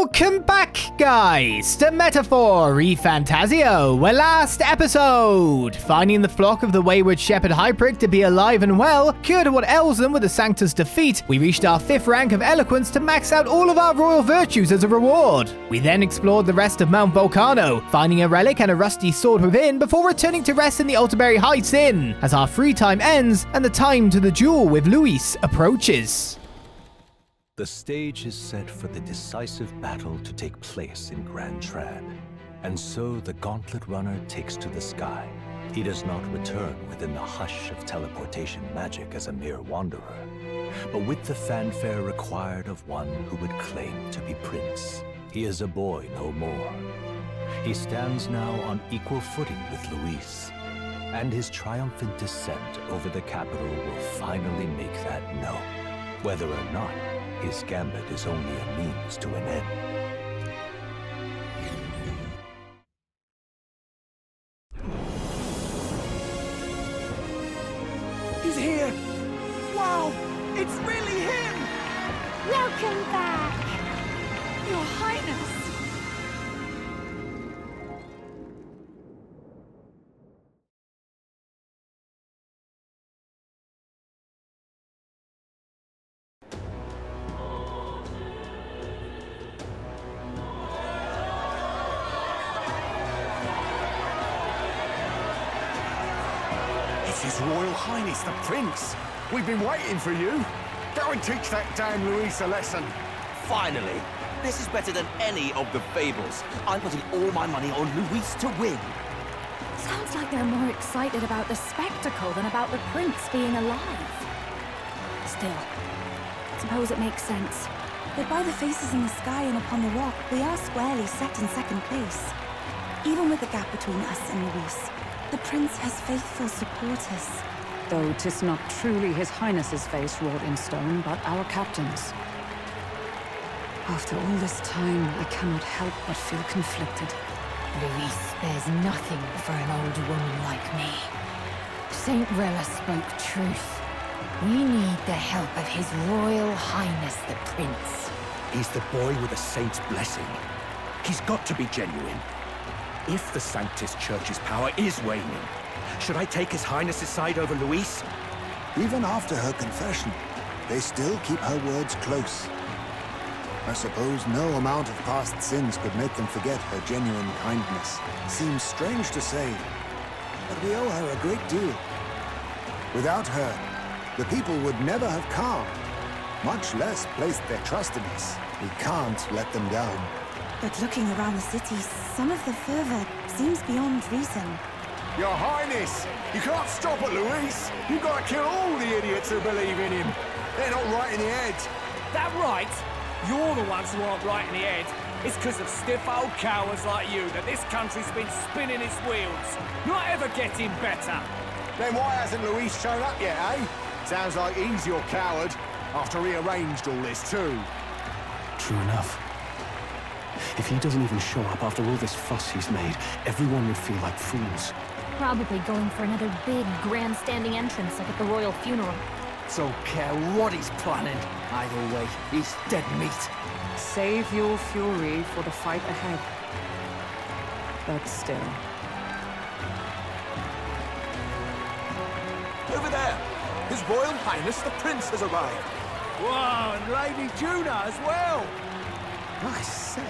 Welcome back, guys, to Metaphor ReFantazio. We're last episode. Finding the flock of the wayward shepherd Hypric to be alive and well, cured of what ails them with the Sanctus defeat, we reached our 5th rank of eloquence to max out all of our royal virtues as a reward. We then explored the rest of Mount Volcano, finding a relic and a rusty sword within before returning to rest in the Altaberry Heights Inn, as our free time ends and the time to the duel with Luis approaches. The stage is set for the decisive battle to take place in Grand Trad. And so the gauntlet runner takes to the sky. He does not return within the hush of teleportation magic as a mere wanderer, but with the fanfare required of one who would claim to be prince. He is a boy no more. He stands now on equal footing with Luis, and his triumphant descent over the capital will finally make that known, whether or not his gambit is only a means to an end. He's here! Wow! It's really him! Welcome back! Your Highness! His Royal Highness the Prince! We've been waiting for you! Go and teach that damn Luis a lesson! Finally! This is better than any of the fables. I'm putting all my money on Luis to win. Sounds like they're more excited about the spectacle than about the prince being alive. Still, suppose it makes sense. But by the faces in the sky and upon the rock, we are squarely set in second place. Even with the gap between us and Luis, the prince has faithful supporters. Though 'tis not truly his highness's face wrought in stone, but our captain's. After all this time, I cannot help but feel conflicted. Luis, there's nothing for an old woman like me. Saint Rella spoke truth. We need the help of His Royal Highness the Prince. He's the boy with a saint's blessing. He's got to be genuine. If the Sanctus Church's power is waning, should I take His Highness's side over Luis? Even after her confession, they still keep her words close. I suppose no amount of past sins could make them forget her genuine kindness. Seems strange to say, but we owe her a great deal. Without her, the people would never have calmed, much less placed their trust in us. We can't let them down. But looking around the city, some of the fervor seems beyond reason. Your Highness! You can't stop at Luis! You've got to kill all the idiots who believe in him! They're not right in the head! That right? You're the ones who aren't right in the head. It's because of stiff old cowards like you that this country's been spinning its wheels. Not ever getting better. Then why hasn't Luis shown up yet, eh? Sounds like he's your coward, after he arranged all this too. True enough. If he doesn't even show up after all this fuss he's made, everyone would feel like fools. Probably going for another big, grandstanding entrance like at the royal funeral. Don't care what he's planning. Either way, he's dead meat. Save your fury for the fight ahead. But still. Over there! His Royal Highness the Prince has arrived! Whoa, and Lady Juna as well! I say,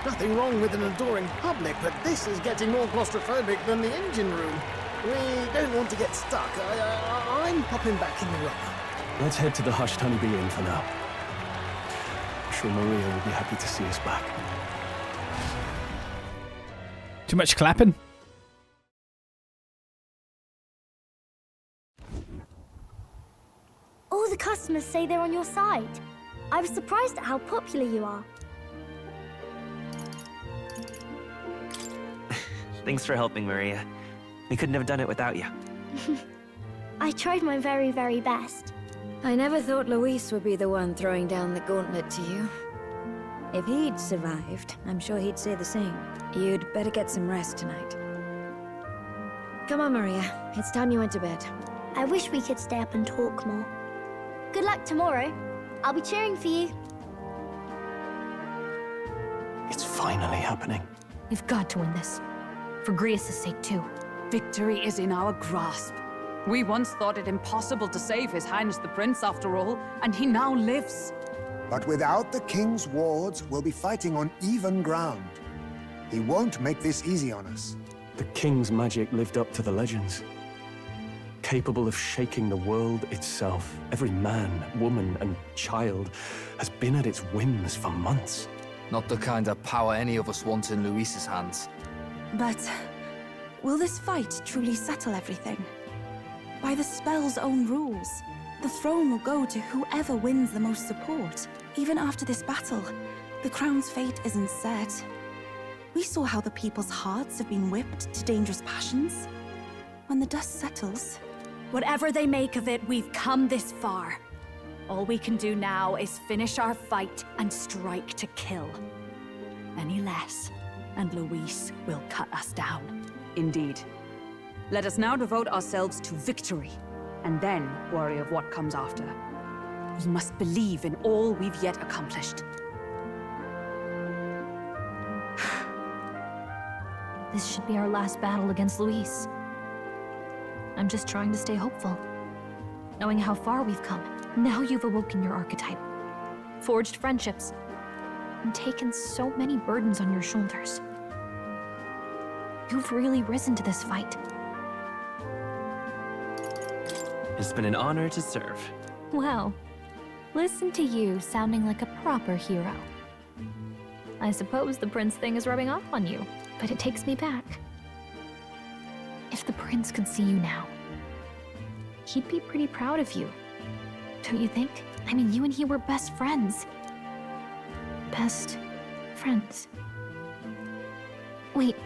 nothing wrong with an adoring public, but this is getting more claustrophobic than the engine room. We don't want to get stuck. I'm popping back in the rock. Let's head to the Hushed Honeybee Inn for now. I'm sure Maria will be happy to see us back. Too much clapping? All the customers say they're on your side. I was surprised at how popular you are. Thanks for helping, Maria. We couldn't have done it without you. I tried my very, very best. I never thought Luis would be the one throwing down the gauntlet to you. If he'd survived, I'm sure he'd say the same. You'd better get some rest tonight. Come on, Maria. It's time you went to bed. I wish we could stay up and talk more. Good luck tomorrow. I'll be cheering for you. finally happening. We've got to win this. For Grius' sake, too. Victory is in our grasp. We once thought it impossible to save His Highness the Prince, after all, and he now lives. But without the king's wards, we'll be fighting on even ground. He won't make this easy on us. The king's magic lived up to the legends. Capable of shaking the world itself. Every man, woman, and child has been at its whims for months. Not the kind of power any of us want in Luis's hands. But will this fight truly settle everything? By the spell's own rules, the throne will go to whoever wins the most support. Even after this battle, the crown's fate isn't set. We saw how the people's hearts have been whipped to dangerous passions. When the dust settles... Whatever they make of it, we've come this far. All we can do now is finish our fight and strike to kill. Any less, and Luis will cut us down. Indeed. Let us now devote ourselves to victory, and then worry of what comes after. We must believe in all we've yet accomplished. This should be our last battle against Luis. I'm just trying to stay hopeful. Knowing how far we've come. Now you've awoken your archetype. Forged friendships. And taken so many burdens on your shoulders. You've really risen to this fight. It's been an honor to serve. Wow. Listen to you sounding like a proper hero. I suppose the prince thing is rubbing off on you, but it takes me back. If the prince could see you now, he'd be pretty proud of you. Don't you think? I mean, you and he were best friends. Best friends. Wait,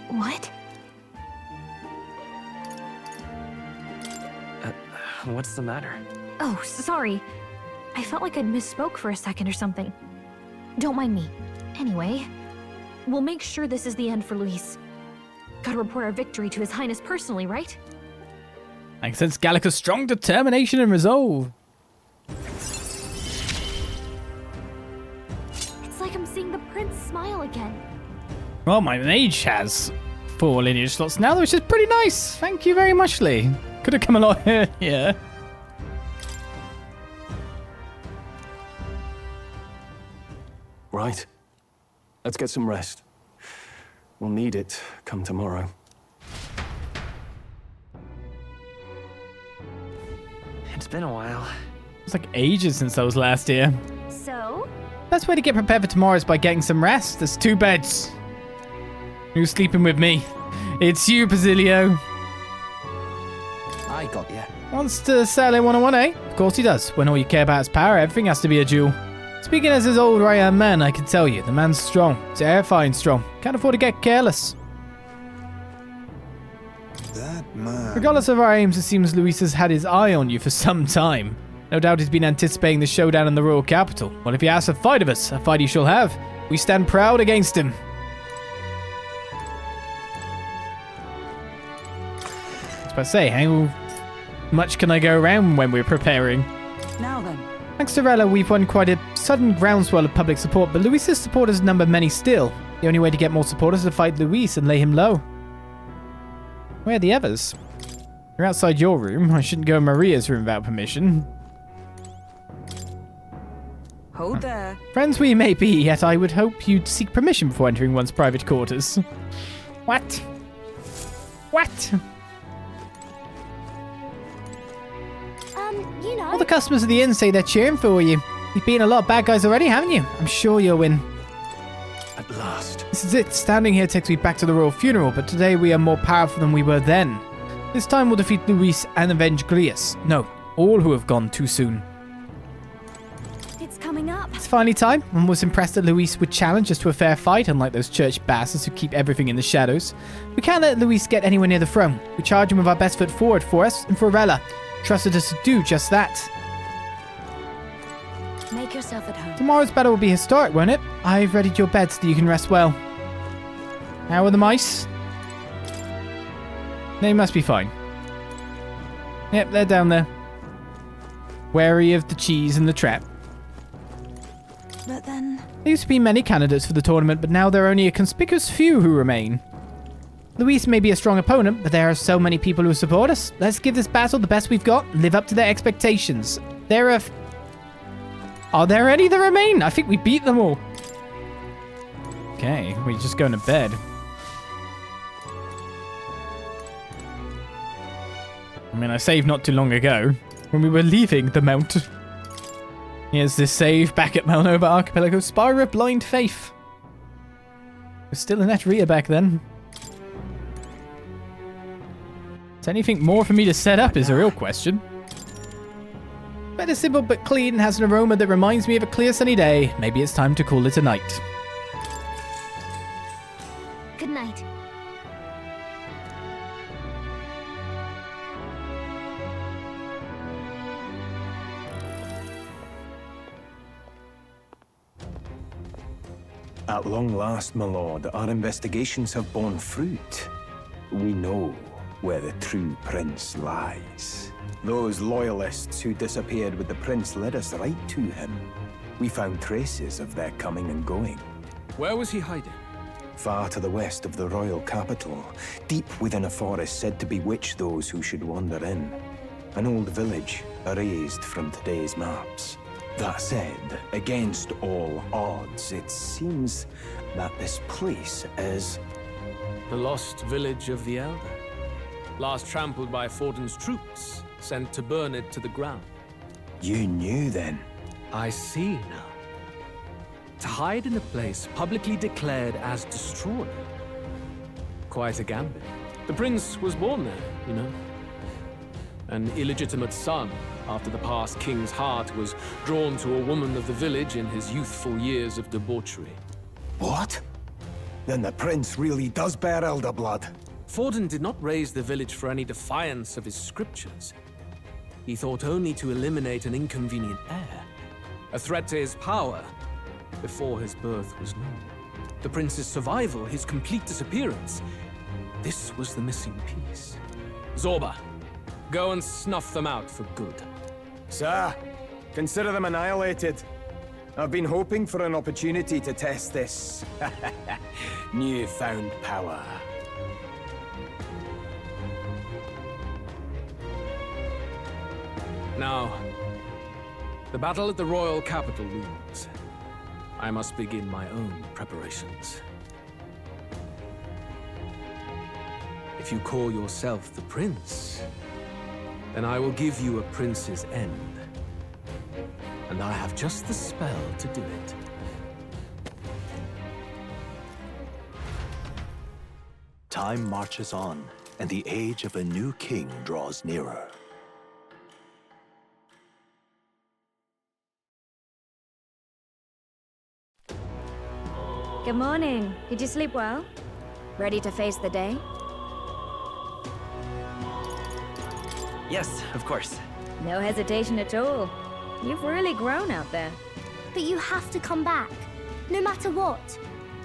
what? What's the matter? Oh, sorry. I felt like I'd misspoke for a second or something. Don't mind me. Anyway, we'll make sure this is the end for Luis. Gotta report our victory to His Highness personally, right? I can sense Gallica's strong determination and resolve. It's like I'm seeing the prince smile again. Well, my mage has 4 lineage slots now, which is pretty nice. Thank you very much, Lee. Could have come a lot earlier. Right. Let's get some rest. We'll need it come tomorrow. It's been a while. It's like ages since I was last here. So? Best way to get prepared for tomorrow is by getting some rest. There's 2 beds. Who's sleeping with me? It's you, Basilio. I got you. Wants to sell in 101, eh? Of course he does. When all you care about is power, everything has to be a duel. Speaking as his old right-hand man, I can tell you, the man's strong. Terrifying strong. Can't afford to get careless. That man... Regardless of our aims, it seems Luis has had his eye on you for some time. No doubt he's been anticipating the showdown in the royal capital. Well, if he asks a fight of us, a fight he shall have. We stand proud against him. I was about to say, how much can I go around when we're preparing? Now then. Thanks to Rella, we've won quite a sudden groundswell of public support, but Luis's supporters number many still. The only way to get more support is to fight Luis and lay him low. Where are the others? You're outside your room. I shouldn't go in Maria's room without permission. Hold there. Friends we may be, yet I would hope you'd seek permission before entering one's private quarters. What? What? You know... All the customers of the inn say they're cheering for you. You've beaten a lot of bad guys already, haven't you? I'm sure you'll win. At last. This is it. Standing here takes me back to the royal funeral, but today we are more powerful than we were then. This time we'll defeat Luis and avenge Grius. No, all who have gone too soon. It's coming up. It's finally time. I was impressed that Luis would challenge us to a fair fight, unlike those church bastards who keep everything in the shadows. We can't let Luis get anywhere near the throne. We charge him with our best foot forward for us and for Rella. Trusted us to do just that. Make yourself at home. Tomorrow's battle will be historic, won't it? I've readied your bed so that you can rest well. How are the mice? They must be fine. Yep, they're down there. Wary of the cheese and the trap. But then... There used to be many candidates for the tournament, but now there are only a conspicuous few who remain. Luis may be a strong opponent, but there are so many people who support us. Let's give this battle the best we've got and live up to their expectations. Are there any that remain? I think we beat them all. Okay, we're just going to bed. I mean, I saved not too long ago, when we were leaving the mount. Here's this save back at Malnova Archipelago. Spira Blind Faith. We're still in Etruria back then. Is anything more for me to set up is a real question. Better simple but clean, has an aroma that reminds me of a clear sunny day. Maybe it's time to call it a night. Good night. At long last, my lord, our investigations have borne fruit. We know where the true prince lies. Those loyalists who disappeared with the prince led us right to him. We found traces of their coming and going. Where was he hiding? Far to the west of the royal capital, deep within a forest said to bewitch those who should wander in. An old village erased from today's maps. That said, against all odds, it seems that this place is... The lost village of the Elder. Last trampled by Forden's troops, sent to burn it to the ground. You knew then? I see now. To hide in a place publicly declared as destroyed. Quite a gambit. The prince was born there, you know. An illegitimate son, after the past king's heart was drawn to a woman of the village in his youthful years of debauchery. What? Then the prince really does bear elder blood. Forden did not raise the village for any defiance of his scriptures. He thought only to eliminate an inconvenient heir, a threat to his power, before his birth was known. The prince's survival, his complete disappearance, this was the missing piece. Zorba, go and snuff them out for good. Sir, consider them annihilated. I've been hoping for an opportunity to test this newfound power. Now, the battle at the royal capital looms. I must begin my own preparations. If you call yourself the prince, then I will give you a prince's end. And I have just the spell to do it. Time marches on, and the age of a new king draws nearer. Good morning. Did you sleep well? Ready to face the day? Yes, of course. No hesitation at all. You've really grown out there. But you have to come back, no matter what,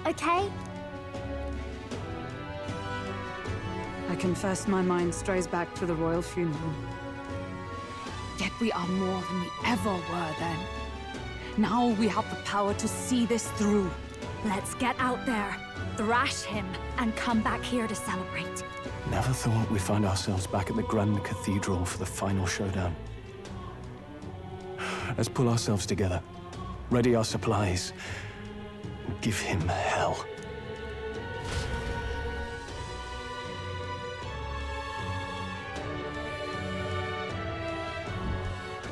okay? I confess my mind strays back to the royal funeral. Yet we are more than we ever were then. Now we have the power to see this through. Let's get out there, thrash him, and come back here to celebrate. Never thought we'd find ourselves back at the Grand Cathedral for the final showdown. Let's pull ourselves together, ready our supplies, and give him hell.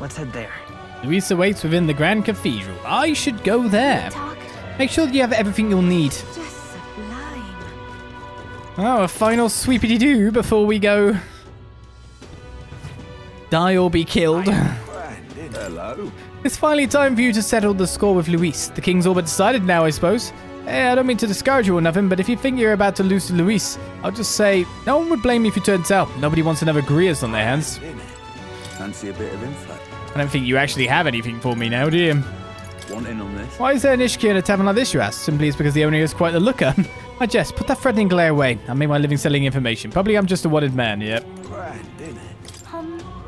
Let's head there. Luis awaits within the Grand Cathedral. I should go there. Make sure that you have everything you'll need. Just sublime. Oh, a final sweepity-doo before we go. Die or be killed. Hello. It's finally time for you to settle the score with Luis. The king's all but decided now, I suppose. I don't mean to discourage you or nothing, but if you think you're about to lose to Luis, I'll just say, no one would blame you if you turned south. Nobody wants another Greers on their hands. Fancy a bit of info? I don't think you actually have anything for me now, do you? Wanting on this? Why is there an Ishki in a tavern like this, you ask? Simply it's because the owner is quite the looker. I jest, put that threatening glare away. I make my living selling information. Probably I'm just a wanted man, yep.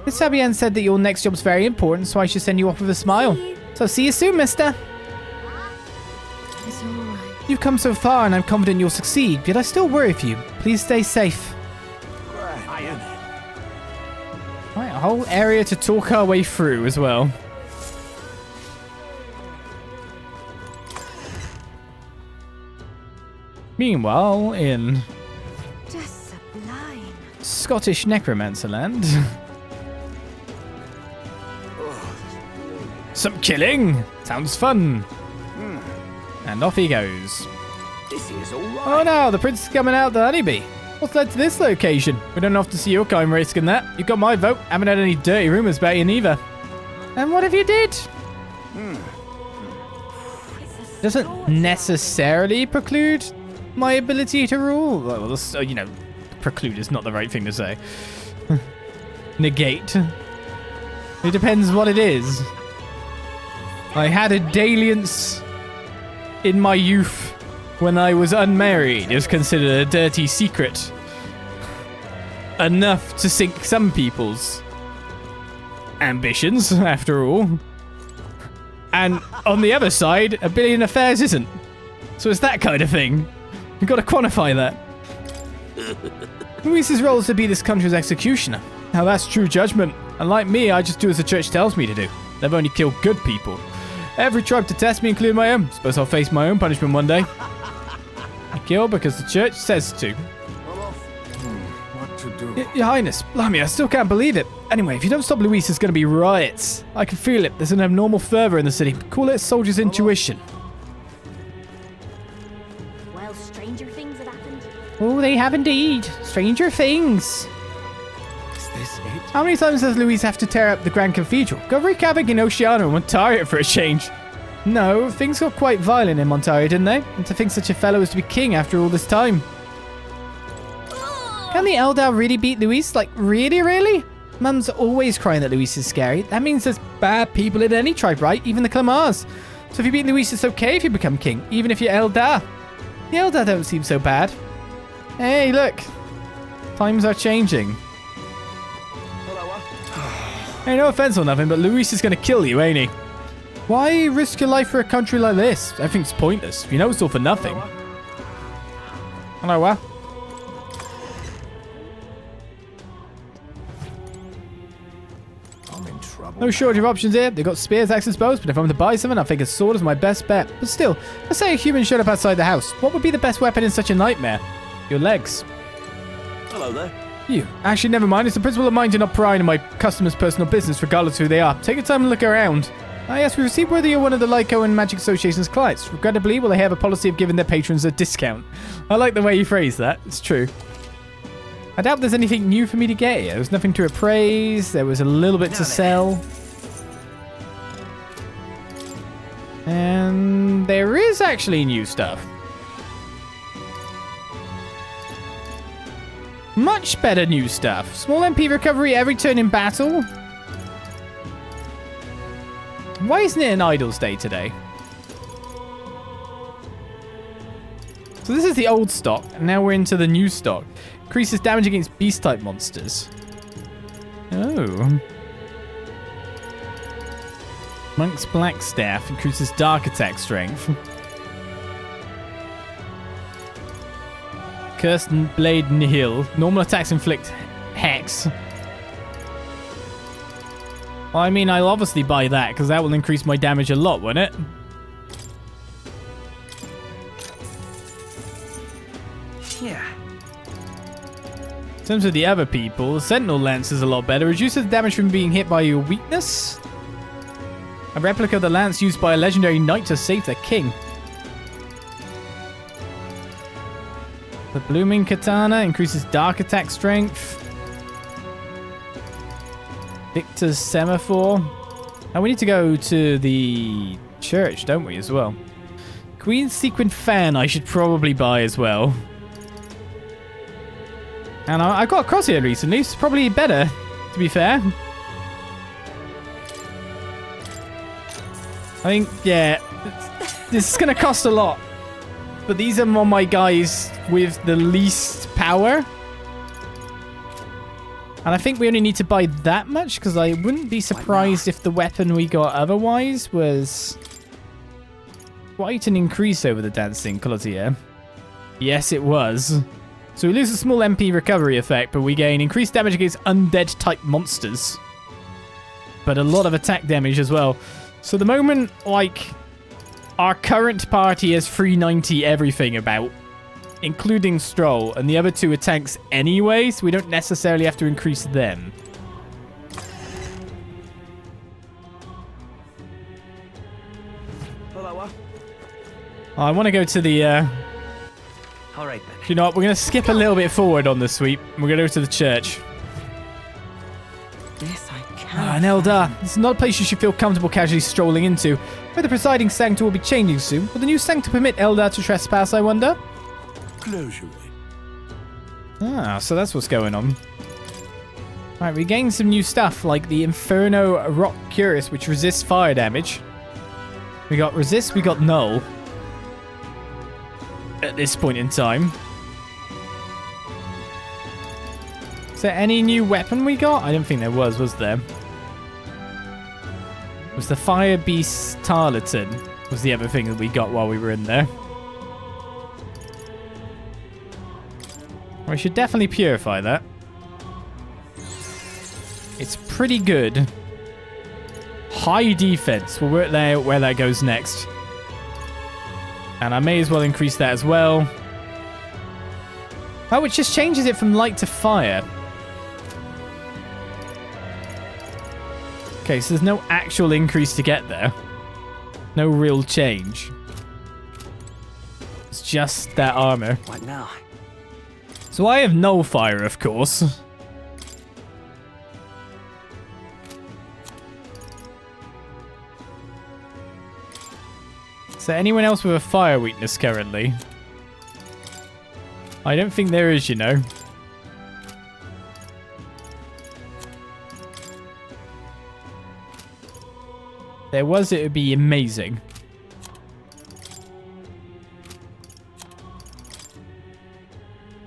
Miss Fabienne said that your next job's very important, so I should send you off with a smile. So see you soon, mister. You've come so far and I'm confident you'll succeed, yet I still worry for you. Please stay safe. Right, a whole area to talk our way through as well. Meanwhile, in Just sublime. Scottish necromancer land. Some killing! Sounds fun. And off he goes. This is all right. Oh no, the prince is coming out the honeybee. What's led to this location? We don't have to see your kind risking that. You got my vote. Haven't had any dirty rumours about you neither. And what if you did? Doesn't necessarily preclude my ability to rule. Well, you know, preclude is not the right thing to say. Negate. It depends what it is. I had a dalliance in my youth when I was unmarried. It was considered a dirty secret. Enough to sink some people's ambitions, after all. And on the other side, a billion affairs isn't. So it's that kind of thing. You've got to quantify that. Luis's role is to be this country's executioner. Now that's true judgment. And like me, I just do as the church tells me to do. They've only killed good people. Every tribe to test me, including my own. Suppose I'll face my own punishment one day. I kill because the church says to. What to do? Your Highness, blimey, I still can't believe it. Anyway, if you don't stop Luis, there's going to be riots. I can feel it. There's an abnormal fervor in the city. Call it a soldier's intuition. Well, stranger things have happened. Oh, they have indeed. Stranger things. Is this it? How many times does Luis have to tear up the Grand Cathedral? Go wreak havoc in Oceania and Montaria for a change. No, things got quite violent in Montaria, didn't they? And to think such a fellow is to be king after all this time. Can the Eldar really beat Luis? Like, really? Mum's always crying that Luis is scary. That means there's bad people in any tribe, right? Even the Clamars. So if you beat Luis, it's okay if you become king, even if you're Eldar. The Eldar don't seem so bad. Hey, look. Times are changing. Hey, no offense or nothing, but Luis is going to kill you, ain't he? Why risk your life for a country like this? Everything's pointless. You know it's all for nothing. Hello, what? I'm in trouble. No shortage of options here. They've got spears, axes, bows, but if I'm to buy something, I think a sword is my best bet. But still, let's say a human showed up outside the house. What would be the best weapon in such a nightmare? Your legs. Hello there. You. Actually, never mind. It's a principle of mine to not pry into my customers' personal business, regardless of who they are. Take your time and look around. Ah, yes, we received whether you're one of the Lyco and Magic Association's clients. Regrettably, well, they have a policy of giving their patrons a discount. I like the way you phrase that. It's true. I doubt there's anything new for me to get here. There was nothing to appraise. There was a little bit to sell. And there is actually new stuff. Much better new stuff. Small MP recovery every turn in battle. Why isn't it an Idols Day today? So this is the old stock, and now we're into the new stock. Increases damage against beast-type monsters. Oh. Monk's Black Staff increases dark attack strength. Cursed Blade Nihil. Normal attacks inflict Hex. Well, I mean, I'll obviously buy that, because that will increase my damage a lot, won't it? Yeah. In terms of the other people, the Sentinel Lance is a lot better. Reduces the damage from being hit by your weakness. A replica of the lance used by a legendary knight to save the king. The Blooming Katana increases dark attack strength. Victor's Semaphore. And we need to go to the church, don't we, as well? Queen's Sequin Fan I should probably buy as well. And I got a crosshair recently, so it's probably better, to be fair. I think, yeah, this is going to cost a lot. But these are more my guys with the least power. And I think we only need to buy that much, because I wouldn't be surprised if the weapon we got otherwise was quite an increase over the dancing Cloutier. Yes, it was. So we lose a small MP recovery effect, but we gain increased damage against undead-type monsters. But a lot of attack damage as well. So the moment, like, our current party has 390 everything about, including Stroll, and the other two are tanks anyway, so we don't necessarily have to increase them. I want to go to the, All right, then. You know what? We're going to skip a little bit forward on the sweep. We're going to go to the church. Yes, I can. Ah, Nelda, this is not a place you should feel comfortable casually strolling into. Where the presiding sanctum will be changing soon. Will the new sanctum permit Eldar to trespass, I wonder? Closure. Ah, so that's what's going on. Alright, we gained some new stuff, like the Inferno Rock Cuirass, which resists fire damage. We got resist, we got null. At this point in time. Is there any new weapon we got? I don't think there was there? Was the Fire Beast Tarleton was the other thing that we got while we were in there. We should definitely purify that. It's pretty good. High defense. We'll work there where that goes next. And I may as well increase that as well. Oh, it just changes it from light to fire. Okay, so there's no actual increase to get there. No real change. It's just that armor. What now? So I have null fire, of course. Is there anyone else with a fire weakness currently? I don't think there is, you know. There was, it would be amazing.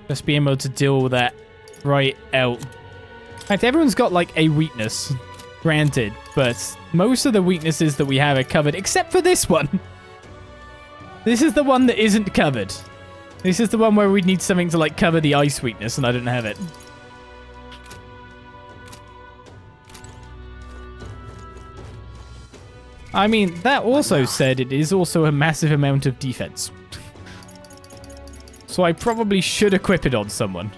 Just being able to deal with that right out. In fact, everyone's got like a weakness, granted, but most of the weaknesses that we have are covered, except for this one. This is the one that isn't covered. This is the one where we'd need something to like cover the ice weakness, and I don't have it. I mean, that also said it is also a massive amount of defense. So I probably should equip it on someone.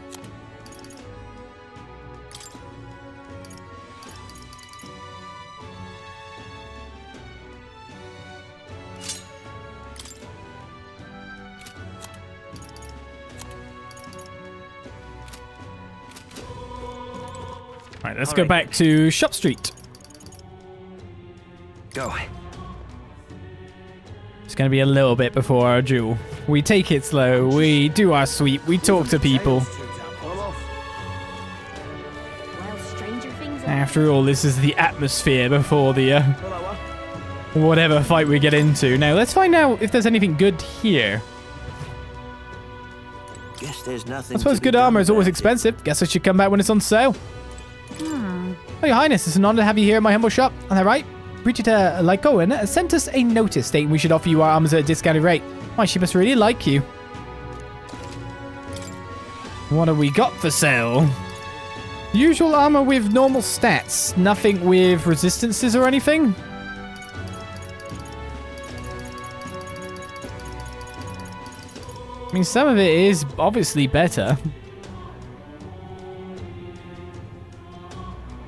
Alright, let's go back to Shop Street. Go. It's going to be a little bit before our duel. We take it slow, we do our sweep, we talk to people. After all, this is the atmosphere before the whatever fight we get into. Now, let's find out if there's anything good here. Guess there's nothing. I suppose good armor is always expensive. Guess I should come back when it's on sale. Oh, Your Highness, it's an honor to have you here at my humble shop. Am I right? Brigida Lycoen sent us a notice stating we should offer you our armors at a discounted rate. Why, she must really like you. What have we got for sale? Usual armor with normal stats. Nothing with resistances or anything? I mean, some of it is obviously better.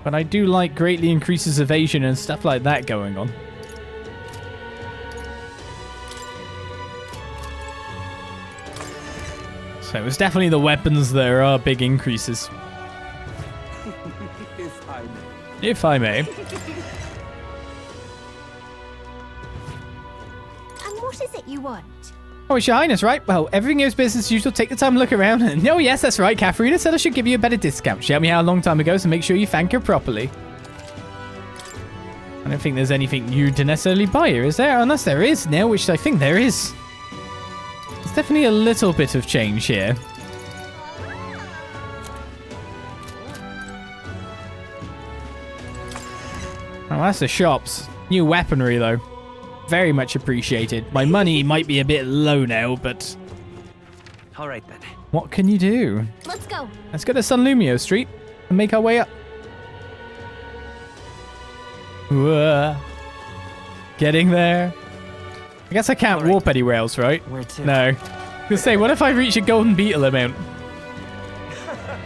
But I do like greatly increases evasion and stuff like that going on. So it's definitely the weapons there are big increases. If I may. If I may. And what is it you want? Oh, it's Your Highness, right? Well, everything is business as usual. Take the time to look around. Oh, yes, that's right. Katharina said I should give you a better discount. She helped me out a long time ago, so make sure you thank her properly. I don't think there's anything new to necessarily buy here, is there? Unless there is now, which I think there is. There's definitely a little bit of change here. Oh, that's the shops. New weaponry, though. Very much appreciated. My money might be a bit low now, but All right then. what can you do? Let's go. Let's go to San Lumio Street and make our way up. Whoa. Getting there. I guess I can't warp anywhere else, right? Where to? No. I was gonna say, what if I reach a golden beetle amount?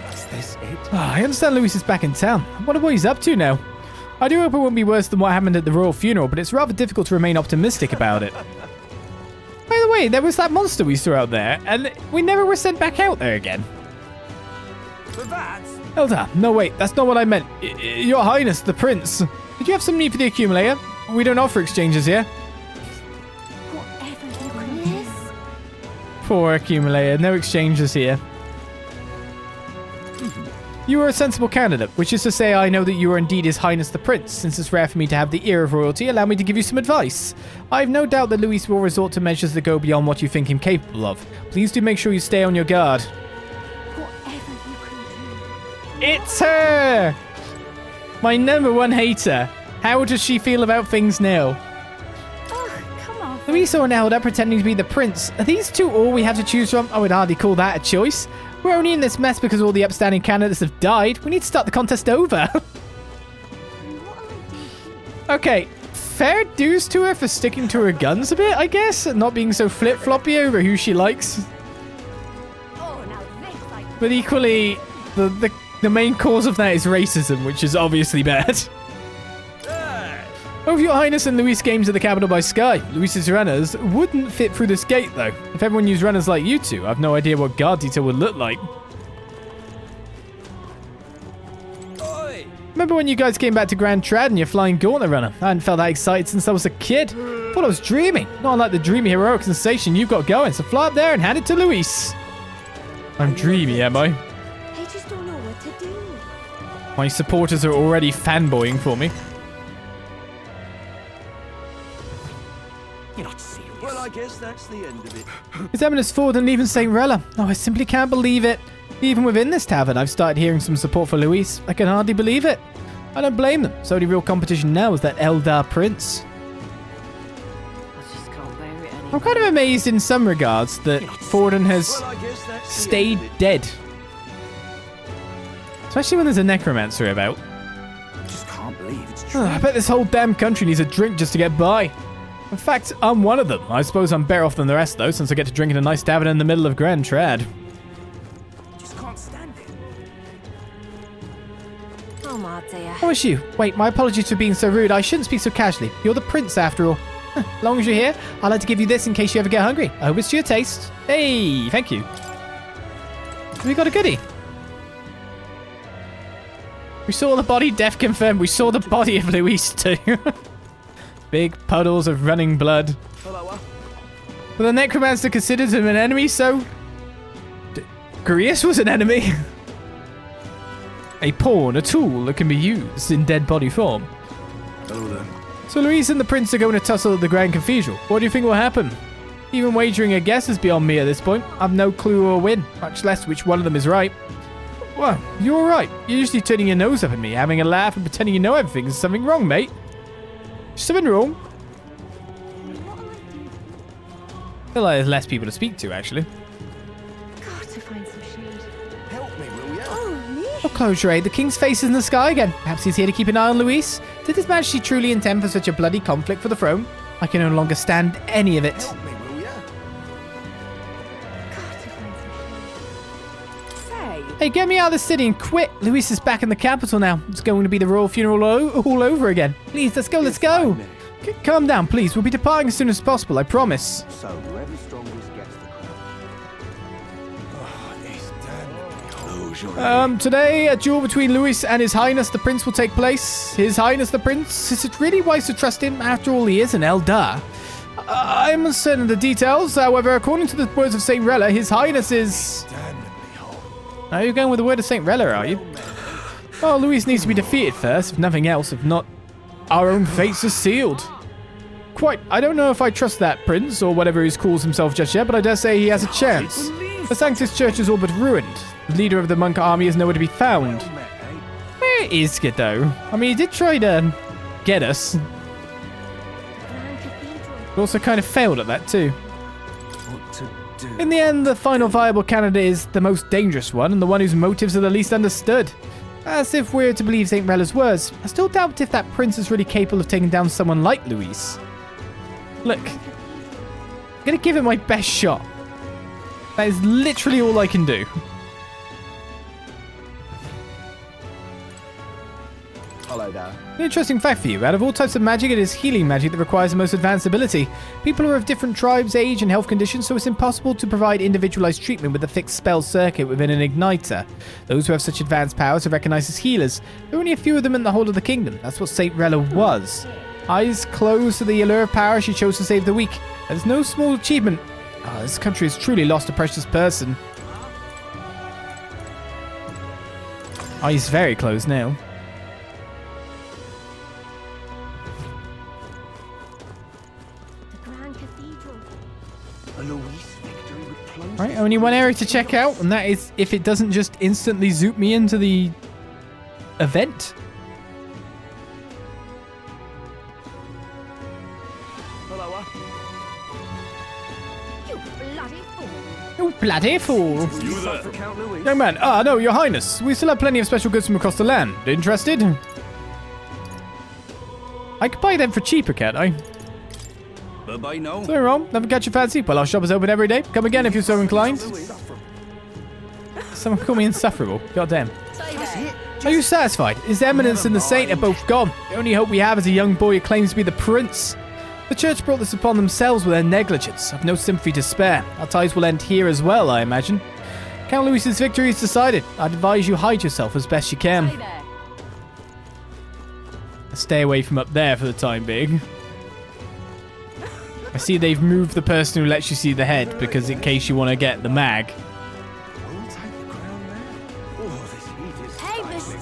Is this it? Oh, I understand Luis is back in town. I wonder what he's up to now. I do hope it won't be worse than what happened at the royal funeral, but it's rather difficult to remain optimistic about it. By the way, there was that monster we saw out there, and we never were sent back out there again. For that? Elder, no wait, that's not what I meant. Your Highness, the Prince. Did you have some need for the accumulator? We don't offer exchanges here. Poor accumulator, no exchanges here. You are a sensible candidate, which is to say I know that you are indeed His Highness the Prince. Since it's rare for me to have the ear of royalty, allow me to give you some advice. I have no doubt that Luis will resort to measures that go beyond what you think him capable of. Please do make sure you stay on your guard. It's her! My #1 hater. How does she feel about things now? Luis or Nelda pretending to be the prince. Are these two all we have to choose from? I would hardly call that a choice. We're only in this mess because all the upstanding candidates have died. We need to start the contest over. Okay, fair dues to her for sticking to her guns a bit, I guess, and not being so flip-floppy over who she likes. But equally, the main cause of that is racism, which is obviously bad. Both Your Highness and Luis games at the capital by sky. Luis's runners wouldn't fit through this gate, though. If everyone used runners like you two, I've no idea what guard detail would look like. Remember when you guys came back to Grand Trad and your flying gauntlet runner? I hadn't felt that excited since I was a kid. Thought I was dreaming. Not unlike the dreamy heroic sensation you've got going, so fly up there and hand it to Luis. I'm dreamy, am I? I just don't know what to do. My supporters are already fanboying for me. You're not serious. Well, I guess that's the end of it. His Eminence Ford and even St. Rella. Oh, I simply can't believe it. Even within this tavern, I've started hearing some support for Luis. I can hardly believe it. I don't blame them. So the real competition now is that Eldar Prince. I'm kind of amazed in some regards that Forden has stayed dead. Especially when there's a necromancer about. I just can't believe it's true. I bet this whole damn country needs a drink just to get by. In fact, I'm one of them. I suppose I'm better off than the rest, though, since I get to drink in a nice tavern in the middle of Grand Trad. Just can't stand it. Oh, my dear. Oh, it's you. Wait, my apologies for being so rude. I shouldn't speak so casually. You're the prince, after all. As long as you're here, I'd like to give you this in case you ever get hungry. I hope it's to your taste. Hey, thank you. We got a goodie. We saw the body, death confirmed. We saw the body of Luis, too. Big puddles of running blood. But the necromancer considered him an enemy, so... Grius was an enemy. A pawn, a tool that can be used in dead body form. Hello then. So Luis and the prince are going to tussle at the Grand Cathedral. What do you think will happen? Even wagering a guess is beyond me at this point. I've no clue who will win, much less which one of them is right. Well, you're all right. You're usually turning your nose up at me, having a laugh and pretending you know everything. Is something wrong, mate? Something wrong? I feel like there's less people to speak to, actually. Got to find some shade. Help me, will you? Oh, me? Oh, Closure, the king's face is in the sky again. Perhaps he's here to keep an eye on Luis? Did His Majesty truly intend for such a bloody conflict for the throne? I can no longer stand any of it. Help me, will you? Got to find some shade. Hey, get me out of the city and quit. Luis is back in the capital now. It's going to be the royal funeral all over again. Please, let's go, let's go. Calm down, please. We'll be departing as soon as possible, I promise. So whoever's strongest gets the crown. Today, a duel between Luis and His Highness the Prince will take place. His Highness the Prince, is it really wise to trust him? After all, he is an Eldar. I'm uncertain of the details. However, according to the words of St. Rella, His Highness is... Now you're going with the word of St. Rella, are you? Well, Luis needs to be defeated first, if nothing else. If not, our own fates are sealed. Quite. I don't know if I trust that prince, or whatever he calls himself just yet, but I dare say he has a chance. The Sanctus Church is all but ruined. The leader of the monk army is nowhere to be found. Where is Skid, though? I mean, he did try to get us. We also kind of failed at that too. What to do? In the end, the final viable candidate is the most dangerous one and the one whose motives are the least understood. As if we're to believe St. Rella's words, I still doubt if that prince is really capable of taking down someone like Luis. Look, I'm gonna give it my best shot. That is literally all I can do. Hello there. An interesting fact for you, out of all types of magic, it is healing magic that requires the most advanced ability. People are of different tribes, age, and health conditions, so it's impossible to provide individualized treatment with a fixed spell circuit within an igniter. Those who have such advanced powers are recognized as healers. There are only a few of them in the whole of the kingdom. That's what St. Rella was. Eyes closed to the allure of power, she chose to save the weak. That is no small achievement. Oh, this country has truly lost a precious person. Eyes very closed now. Right, only one area to check out, and that is if it doesn't just instantly zoop me into the event. You bloody fool. Young man, no, your highness. We still have plenty of special goods from across the land. Interested? I could buy them for cheaper, can't I? Bye-bye now. Something wrong? Never catch your fancy? Well, our shop is open every day. Come again if you're so inclined. Someone call me insufferable. Goddamn. Are you satisfied? His eminence and the saint are both gone. The only hope we have is a young boy who claims to be the prince. The church brought this upon themselves with their negligence. I've no sympathy to spare. Our ties will end here as well, I imagine. Count Luis's victory is decided. I'd advise you hide yourself as best you can. Stay away from up there for the time being. I see they've moved the person who lets you see the head, because in case you want to get the mag.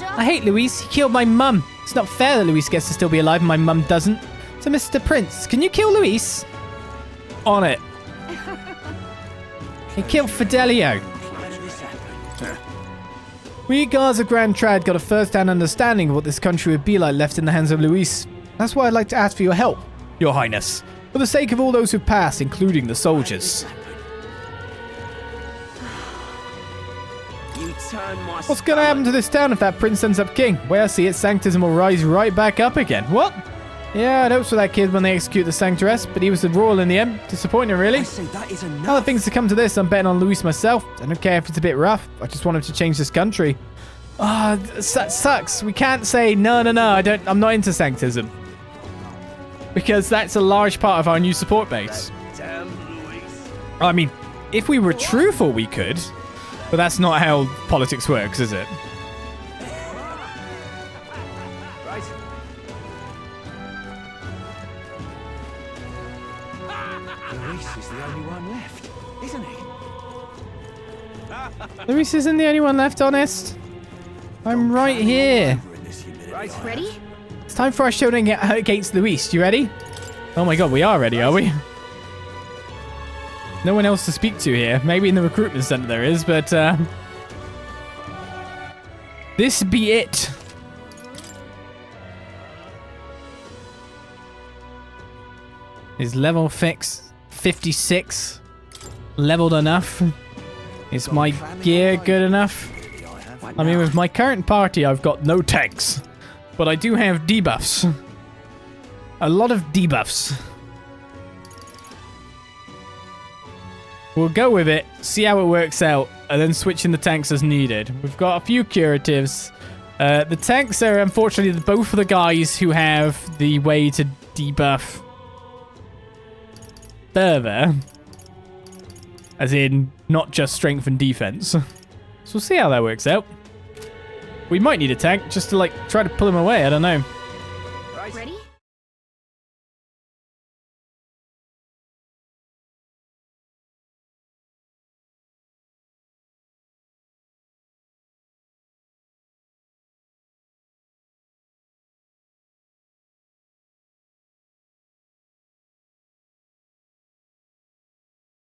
I hate Luis. He killed my mum. It's not fair that Luis gets to still be alive and my mum doesn't. So, Mr. Prince, can you kill Luis? On it. He killed Fidelio. We guards of Grand Trad got a first-hand understanding of what this country would be like left in the hands of Luis. That's why I'd like to ask for your help, Your Highness. For the sake of all those who've passed, including the soldiers. What's gonna happen to this town if that prince ends up king? Well, I see it, sanctism will rise right back up again. What? Yeah, I'd hoped for that kid when they execute the sanctoress, but he was the royal in the end. Disappointing, really. Other things to come to this, I'm betting on Luis myself. I don't care if it's a bit rough. I just want him to change this country. Ah, that sucks. We can't say, no, I'm not into sanctism. Because that's a large part of our new support base. I mean, if we were truthful, we could. But that's not how politics works, is it? Right. Luis is the only one left, isn't he? Luis isn't the only one left, honest. I'm right here. Right. Ready? It's time for our showdown against Luis. You ready? Oh my god, we are ready, are we? No one else to speak to here. Maybe in the recruitment center there is, but this be it. Is level fix 56 leveled enough? Is my gear good enough? I mean, with my current party, I've got no tanks, but I do have debuffs. A lot of debuffs. We'll go with it, see how it works out, and then switch in the tanks as needed. We've got a few curatives. The tanks are unfortunately both of the guys who have the way to debuff further. As in, not just strength and defense. So we'll see how that works out. We might need a tank just to, like, try to pull him away. I don't know. Ready?